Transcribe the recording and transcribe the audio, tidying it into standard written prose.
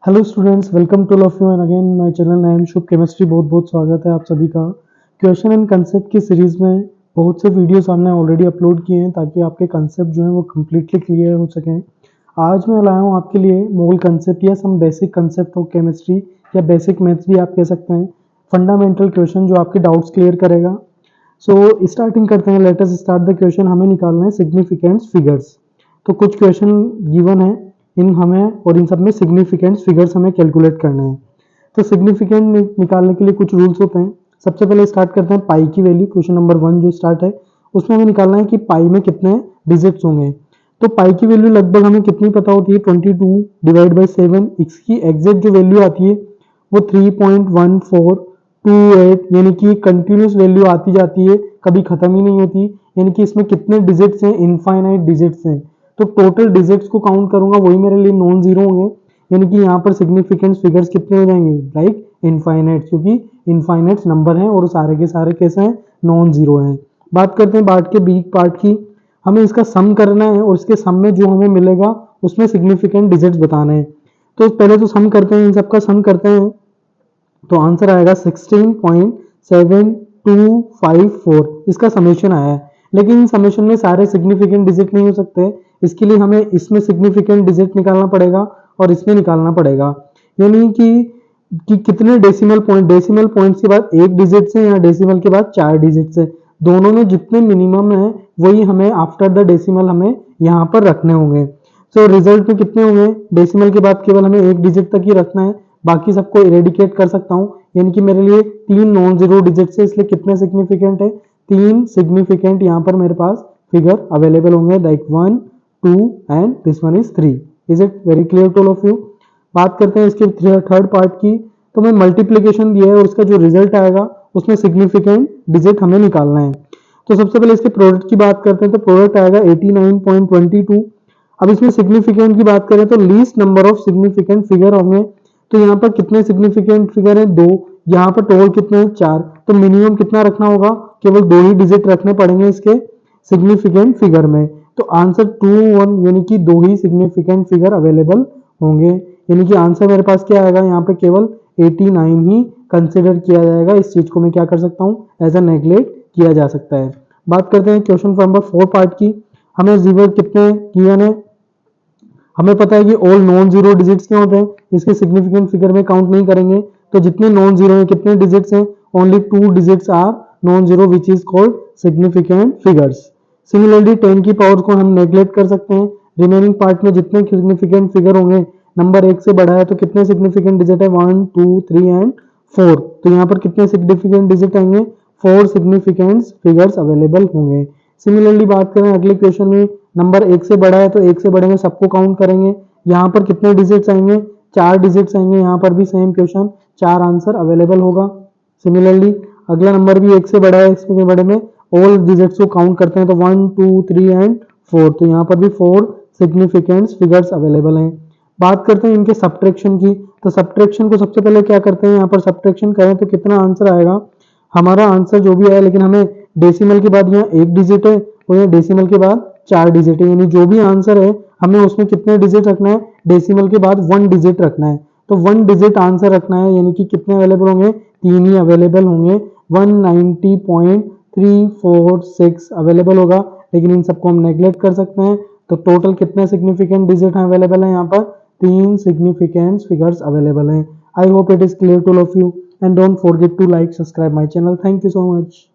Hello students, welcome to all of you and again my channel. I am Shubh chemistry. बहुत बहुत स्वागत है आप सभी का। क्वेश्चन एंड कंसेप्ट की सीरीज में बहुत से वीडियोस हमने ऑलरेडी अपलोड किए हैं ताकि आपके कंसेप्ट जो हैं वो कम्प्लीटली क्लियर हो सकें। आज मैं लाया हूँ आपके लिए मोल कंसेप्ट या some basic concept of chemistry या बेसिक मैथ्स भी आप कह सकते हैं। फंडामेंटल क्वेश्चन जो आपके डाउट्स क्लियर करेगा। सो स्टार्टिंग करते हैं। Let us start the question. हमें निकालना है सिग्निफिकेंट फिगर्स। तो कुछ क्वेश्चन गिवन है इन हमें और इन सब में सिग्निफिकेंट फिगर्स हमें कैलकुलेट करने हैं। तो सिग्निफिकेंट निकालने के लिए कुछ रूल्स होते हैं। सबसे पहले स्टार्ट करते हैं पाई की वैल्यू। क्वेश्चन नंबर 1 जो स्टार्ट है उसमें हमें निकालना है कि पाई में कितने डिजिट्स होंगे। तो पाई की वैल्यू लगभग हमें कितनी पता होती है, 22 डिवाइड बाई 7। इसकी एग्जैक्ट जो वैल्यू आती है वो 3.1428, यानी कि कंटिन्यूस वैल्यू आती जाती है, कभी खत्म ही नहीं होती। यानी कि इसमें कितने डिजिट्स हैं, इनफाइनाइट डिजिट्स हैं। तो टोटल डिजिट्स को काउंट करूंगा वही मेरे लिए नॉन जीरो होंगे। यानी कि यहाँ पर सिग्निफिकेंट फिगर्स कितने हो जाएंगे, लाइक इनफाइनाइट, क्योंकि इनफाइनाइट नंबर हैं और सारे के सारे कैसे हैं, नॉन जीरो हैं। बात करते हैं पार्ट के बी पार्ट की। हमें इसका सम करना है और इसके सम में जो हमें मिलेगा उसमें सिग्निफिकेंट डिजिट्स बताने हैं। तो पहले तो सम करते हैं, इन सबका सम करते हैं। तो आंसर आएगा 16.7254। इसका समेशन आया है, लेकिन समेशन में सारे सिग्निफिकेंट डिजिट नहीं हो सकते। इसके लिए हमें इसमें सिग्निफिकेंट डिजिट निकालना पड़ेगा और इसमें निकालना पड़ेगा। यानी कि कितने डेसिमल पॉइंट्स के बाद एक डिजिट से या डेसिमल के बाद 4 डिजिट से, दोनों में जितने मिनिमम है वही हमें आफ्टर द डेसिमल हमें यहाँ पर रखने होंगे। सो रिजल्ट में कितने होंगे, डेसिमल के बाद केवल हमें एक डिजिट तक ही रखना है, बाकी सबको इरेडिकेट कर सकता हूँ। यानी कि मेरे लिए 3 नॉन जीरो डिजिट से, इसलिए कितने सिग्निफिकेंट है, 3 सिग्निफिकेंट यहाँ पर मेरे पास फिगर अवेलेबल होंगे, like 1 2 and this one is 3। Is it very clear to all of you. बात करते हैं इसके थर्ड पार्ट की। तो मैं मल्टीप्लीकेशन दिया है और उसका जो रिजल्ट आएगा उसमें सिग्निफिकेंट डिजिट हमें निकालना है। तो सबसे पहले इसके प्रोडक्ट की बात करते हैं। तो प्रोडक्ट आएगा 89.22। अब इसमें सिग्निफिकेंट की बात करें तो least number of significant figure होंगे। तो यहाँ पर कितने सिग्निफिकेंट फिगर है, 2। यहाँ पर टोटल कितने हैं, 4। तो मिनिमम कितना रखना होगा, केवल 2 ही डिजिट रखने पड़ेंगे इसके सिग्निफिकेंट फिगर में। तो आंसर 2 1, यानी कि 2 ही सिग्निफिकेंट फिगर अवेलेबल होंगे। यानी कि आंसर मेरे पास क्या आएगा, यहाँ पे केवल 89 ही कंसिडर किया जाएगा। इस चीज को मैं क्या कर सकता हूँ, एज अ नेग्लेक्ट किया जा सकता है। बात करते हैं क्वेश्चन नंबर 4 पार्ट की। हमें जीरो कितने गिवन है, हमें पता है कि ऑल नॉन जीरो डिजिट्स क्या होते हैं, इसके सिग्निफिकेंट फिगर में काउंट नहीं करेंगे। तो जितने नॉन जीरो हैं, कितने डिजिट्स हैं, only 2 digits are non zero which is called significant figures. Similarly 10 की पावर को हम नेग्लेक्ट कर सकते हैं। रिमेनिंग पार्ट में जितने सिग्निफिकेंट फिगर होंगे, नंबर 1 से बढ़ा है तो कितने सिग्निफिकेंट डिजिट है, 1 2 3 एंड 4। तो यहाँ पर कितने सिग्निफिकेंट डिजिट आएंगे, 4 सिग्निफिकेंट फिगर्स अवेलेबल होंगे। सिमिलरली बात करें अगले क्वेश्चन में, नंबर 1 से बड़ा है तो 1 से बड़े में सबको काउंट करेंगे। यहाँ पर कितने डिजिट्स आएंगे, 4 डिजिट्स आएंगे। यहाँ पर भी सेम क्वेश्चन, 4 आंसर अवेलेबल होगा। सिमिलरली अगला नंबर भी 1 से बड़ा है, इसके बड़े में ऑल डिजिट्स को काउंट करते हैं तो 1 2 3 एंड 4। तो यहाँ पर भी 4 सिग्निफिकेंट फिगर्स अवेलेबल हैं। बात करते हैं इनके सब्ट्रैक्शन की। तो सब्ट्रैक्शन को सबसे पहले क्या करते हैं, यहाँ पर सब्ट्रैक्शन करें तो कितना आंसर आएगा, हमारा आंसर जो भी है, लेकिन हमें डेसिमल के बाद यहाँ एक डिजिट है और यहाँ डेसिमल के बाद 4 डिजिट है। यानी जो भी आंसर है हमें उसमें कितने डिजिट रखना है, डेसिमल के बाद 1 डिजिट रखना है। तो 1 डिजिट आंसर रखना है, यानी कि कितने अवेलेबल होंगे, 3 ही अवेलेबल होंगे। 190.346 अवेलेबल होगा, लेकिन इन सबको हम नेग्लेक्ट कर सकते हैं। तो टोटल कितने सिग्निफिकेंट डिजिट अवेलेबल है, यहाँ पर 3 सिग्निफिकेंट फिगर्स अवेलेबल हैं। I hope it is clear to all of you and don't forget to like subscribe my channel. Thank you so much.